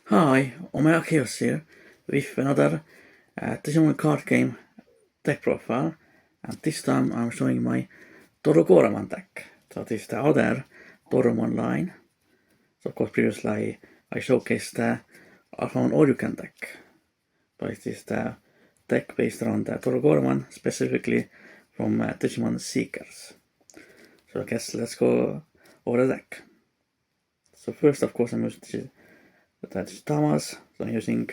Hi, Omega Chaos here with another Digimon card game deck profile, and this time I'm showing my Dorugoramon deck. So this is the other Dorumon line. So of course previously I showcased the Alphamon Oryuken deck, but it is the deck based around the Dorugoramon, specifically from Digimon Seekers. So I guess let's go over the deck. So first of course I'm using the Thomas, so I'm using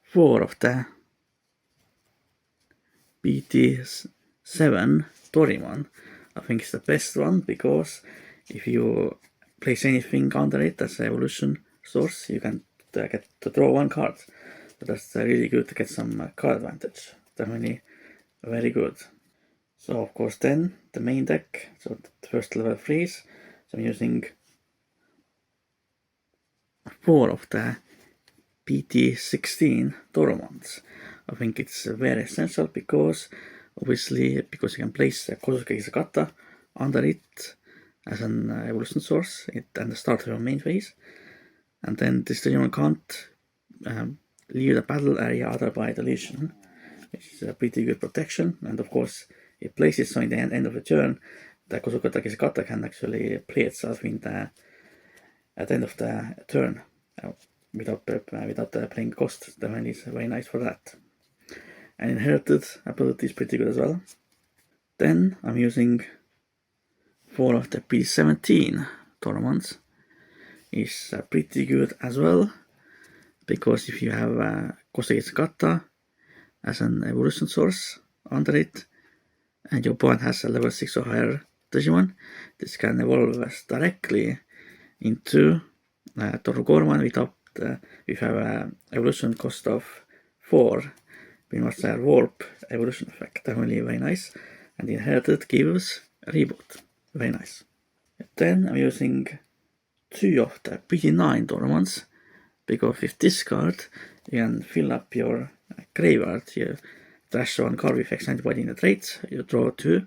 4 of the BT7 Dorugoramon. I think it's the best one because if you place anything under it as an evolution source, you can get to draw one card. So that's really good to get some card advantage. Definitely very good. So of course then the main deck, so the first level freeze. So I'm using 4 of the BT16 Dorumons. I think it's very essential because obviously you can place Kosuke Isagata under it as an evolution source and the start of your main phase, and then this Digimon can't leave the battle area other by deletion, which is a pretty good protection. And of course it places so in the end of the turn the Kosuke Isagata can actually play itself at the end of the turn without playing cost. Definitely is very nice for that. And inherited ability is pretty good as well. Then I'm using 4 of the P17 Dorumons. Is pretty good as well, because if you have Kosei Isagata as an evolution source under it, and your opponent has a level 6 or higher Digimon, this can evolve directly into Dorugoramon without we have an evolution cost of 4, pretty much a warp evolution effect. Definitely very nice. And the inherited gives a reboot. Very nice. Then I'm using 2 of the BT9 Dorumons, because with this card you can fill up your graveyard. You trash 1 card with X antibody in the traits, you draw 2.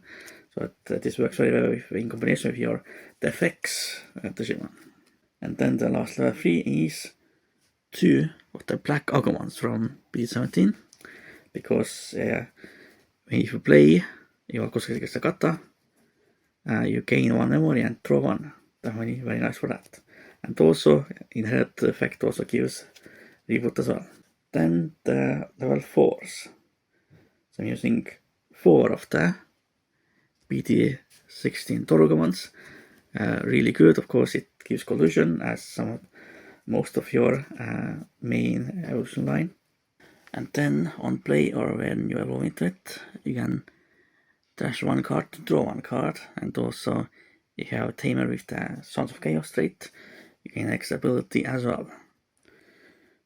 So this works very well in combination with your Defex Digimon. And then the last level 3 is 2 of the Black Agumons from BT17, because if you play your Kosei Isagata, you gain 1 memory and draw 1. Definitely very nice for that. And also inherit effect also gives reboot as well. Then the level 4s. So I'm using 4 of the BT16 Dorugoramons. Really good. Of course it gives collusion as most of your main evolution line. And then on play or when you evolve into it, you can trash 1 card to draw 1 card. And also if you have a tamer with the Sons of Chaos trait, you gain extra ability as well.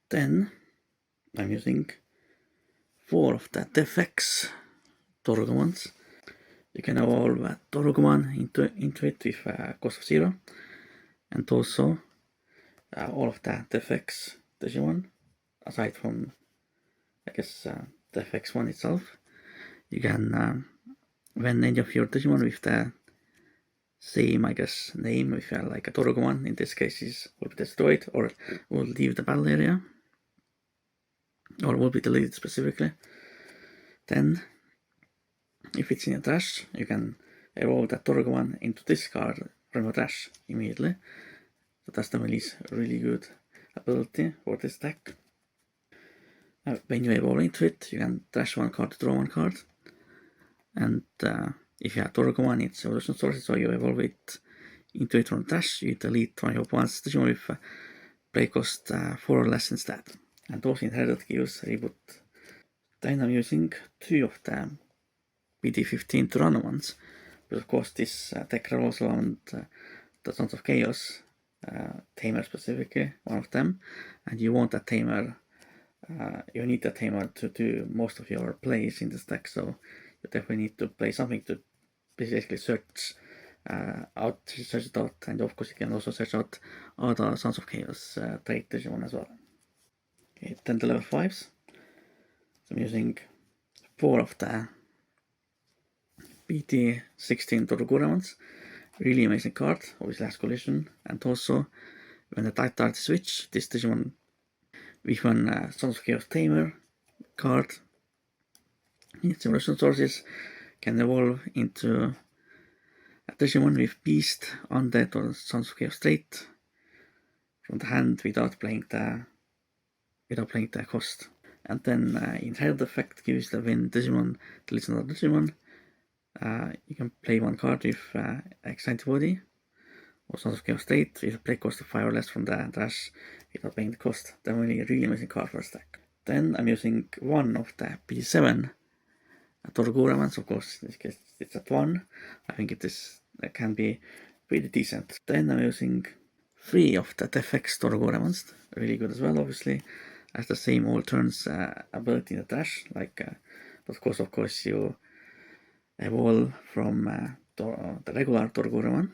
Then I'm using 4 of the Defex Dorugomons. You can evolve Dorugomon into it with cost of 0. And also all of the Defex Digimon, aside from I guess the FX one itself, you can when any of your Digimon with the same I guess name, with like a Dorugomon in this case will be destroyed or will leave the battle area or will be deleted specifically, then if it's in a trash you can evolve that Dorugomon into this card from a trash immediately. So that's the really good ability for this deck. When you evolve into it, you can trash 1 card to draw 1 card. And if you have Dorugomon, it's evolution sources, so you evolve it into it from trash, you delete 1 of your opponent's Digimon with play cost 4 or less instead. And also inherited gives reboot. Then I'm using 2 of the BT15 Tyrannomons, but of course this deck revolves around the Sons of Chaos tamer specifically, 1 of them, and you want that tamer. You need a tamer to do most of your plays in this deck, so you definitely need to play something to basically search it out, and of course you can also search out other Sons of Chaos trait Digimon as well. Okay, then the level 5s. So I'm using 4 of the BT16 Dorugoramons. Really amazing card, obviously has collision, and also when the type starts to switch, this Digimon with one Sons of Chaos Tamer card. Its evolution sources can evolve into a Digimon with Beast, Undead, or Sons of Chaos straight from the hand without playing the cost. And then Inherit effect gives the when Digimon deletes another Digimon. You can play one card with X antibody or Sons of Chaos straight with a play cost of 5 or less from the trash without paying the cost. Definitely a really amazing card for a stack. Then I'm using one of the P7 Dorugoramons, of course, in this case it's at 1. I think it can be pretty decent. Then I'm using 3 of the FX Dorugoramons, really good as well, obviously, as the same all turns ability in the dash, like, but of course you evolve from the regular Dorugoramon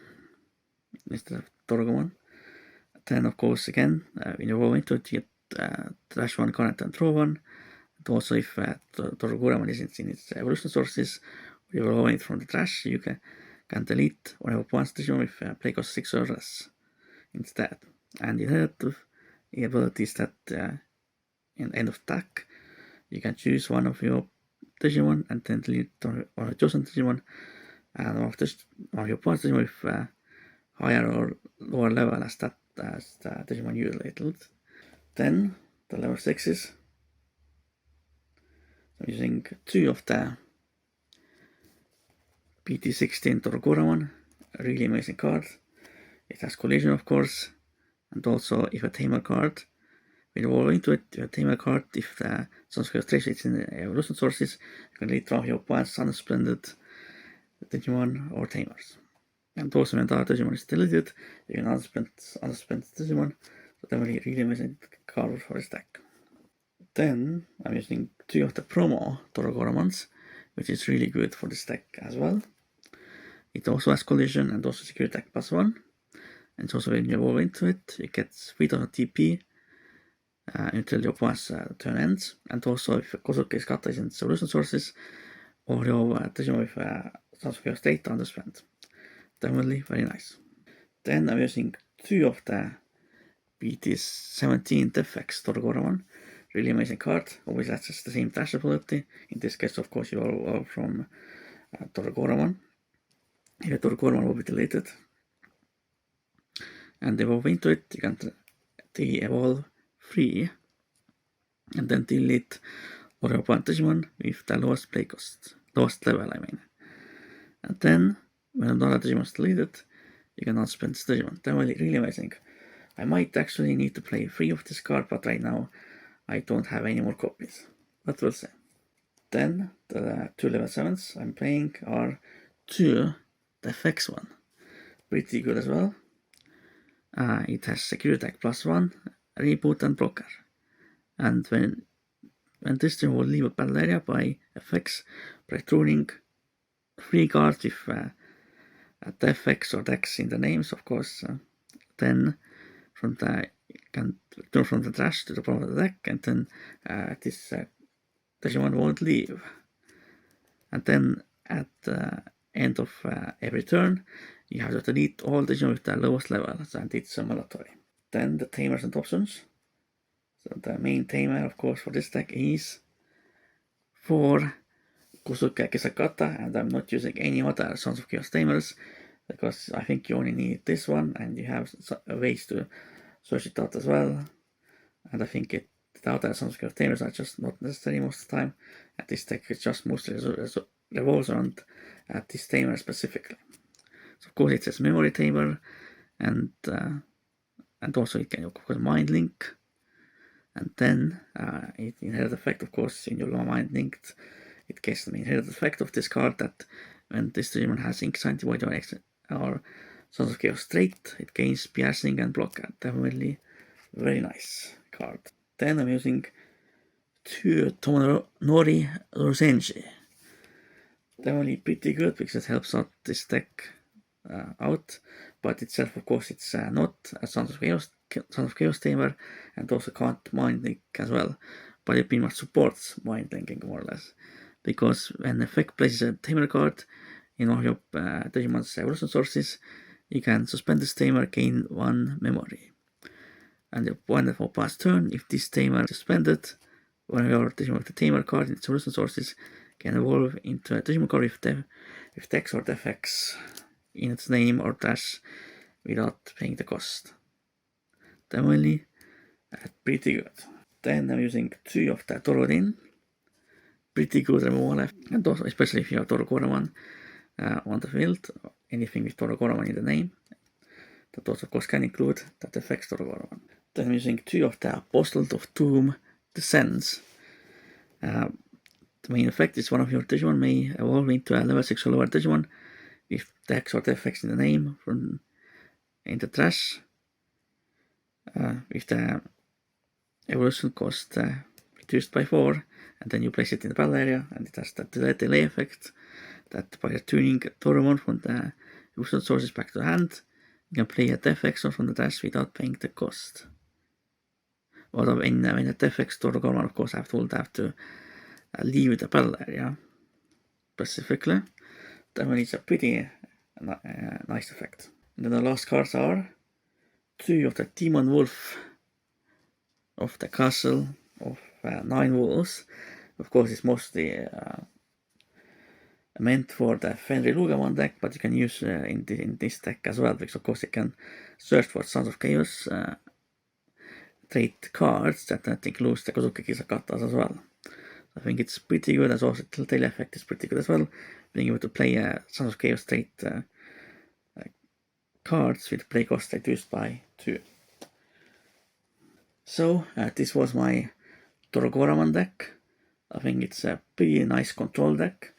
instead of Dorugomon. Then of course again, when you evolve into it, you get dash 1 card and throw 1. And also if Dorugoramon isn't in its evolution sources, or you're evolving it from the trash, you can delete one of one Digimon with play cost 6 or less instead. And inherit abilities that in end of attack, you can choose one of your Digimon and then delete one of your chosen Digimon, and one of your opponent's Digimon with higher or lower level as the Digimon you labeled. Then the level 6s. I'm using 2 of the PT16 Dorugoramon, a really amazing card. It has collision, of course, and also if a tamer card, when you evolve into it, you tamer card, if the Sons of Chaos trace is in the evolution sources, you can delete your opponent's unsplendid Digimon or tamers. And also when the Digimon is deleted, you can unspend Digimon, so definitely really amazing card for this deck. Then I'm using 2 of the promo Dorugoramons, which is really good for this deck as well. It also has collision and also security attack +1. And also when you evolve into it, you get 3000 TP until your opponent's turn ends. And also if Kosuke's kata is in solution sources, or your Digimon with Sons of Chaos state underspent. Definitely very nice. Then I'm using 2 of the PT17 FX Dorugoramon. Really amazing card. Always that's just the same dash ability. In this case, of course, you are from Dorugoramon. If Dorugoramon will be deleted and evolve into it, you can de-evolve 3 and then delete or your opponent Digimon with the lowest play cost, lowest level, I mean. And then when another Digimon is deleted, you can unspend this Digimon. That was really amazing. I might actually need to play 3 of this card, but right now I don't have any more copies. But we'll see. Then the 2 level 7s I'm playing are 2 the FX one. Pretty good as well. It has security attack +1, reboot and blocker. And when this Digimon will leave a battle area by FX by drawing 3 cards with the FX or Dex in the names, of course, then you can turn from the trash to the bottom of the deck, and then this Digimon won't leave. And then at the end of every turn, you have to delete all Digimon with the lowest level, and it's mandatory. Then the tamers and options. So the main tamer, of course, for this deck is for Kosuke Kisakata, and I'm not using any other Sons of Chaos tamers because I think you only need this one, and you have ways to search it out as well. And I think the other Sons of Chaos tamers are just not necessary most of the time, and this deck is just mostly revolves around this tamer specifically. So of course it says memory tamer, and also it can, of course, mind link. And then it inherit effect, of course, in your mind linked, it gets the inherit effect of this card that when this Digimon has Ink Antibody or Sons of Chaos straight, it gains piercing and blocker. Definitely very nice card. Then I'm using 2 Tomonori Rosenji. Definitely pretty good because it helps out this deck out, but itself, of course, it's not a Sons of Chaos tamer, and also can't mind link as well, but it pretty much supports mind linking more or less, because when effect places a tamer card in one of your Digimon's evolution sources, you can suspend this tamer, gain 1 memory. and the one for past turn, if this tamer is suspended, one of your Digimon with the tamer card in its solution sources can evolve into a Digimon card with text or defects in its name or dash without paying the cost. Definitely pretty good. Then I'm using 2 of the Dorodin. Pretty good removal, and also especially if you have Dorugoramon on the field, anything with Dorugoramon in the name. That also of course can include that affects Dorugoramon. Then I'm using 2 of the Apostle of Doom Descends. The main effect is one of your Digimon may evolve into a level 6 or lower Digimon with text or defects in the name from in the trash. With the evolution cost reduced by 4, and then you place it in the battle area, and it has that delay effect that by returning Dorumon from the evolution sources back to the hand, you can play a defects from the dash without paying the cost. Although when a defects Dorugoramon, of course, would have to leave the battle area specifically. That one is a pretty nice effect. And then the last cards are 2 of the Demon Wolf of the Castle of 9 Wolves. Of course, it's mostly meant for the Fenrir-Lugamon deck, but you can use in this deck as well, because of course you can search for Sons of Chaos trait cards that includes the Kozuki Kisakatas as well. I think it's pretty good, as also the tail effect is pretty good as well, being able to play Sons of Chaos trait cards with play cost reduced by 2. So this was my Dorugoramon deck. I think it's a pretty nice control deck.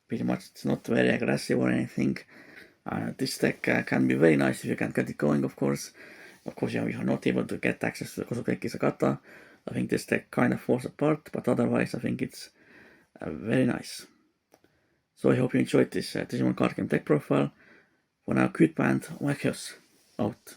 Pretty much it's not very aggressive or anything. This deck can be very nice if you can get it going, of course. Of course, if you're not able to get access to the Kozuki Kisakata, I think this deck kind of falls apart, but otherwise I think it's very nice. So I hope you enjoyed this Digimon card game deck profile. For now, Cute Band, Wakios, out.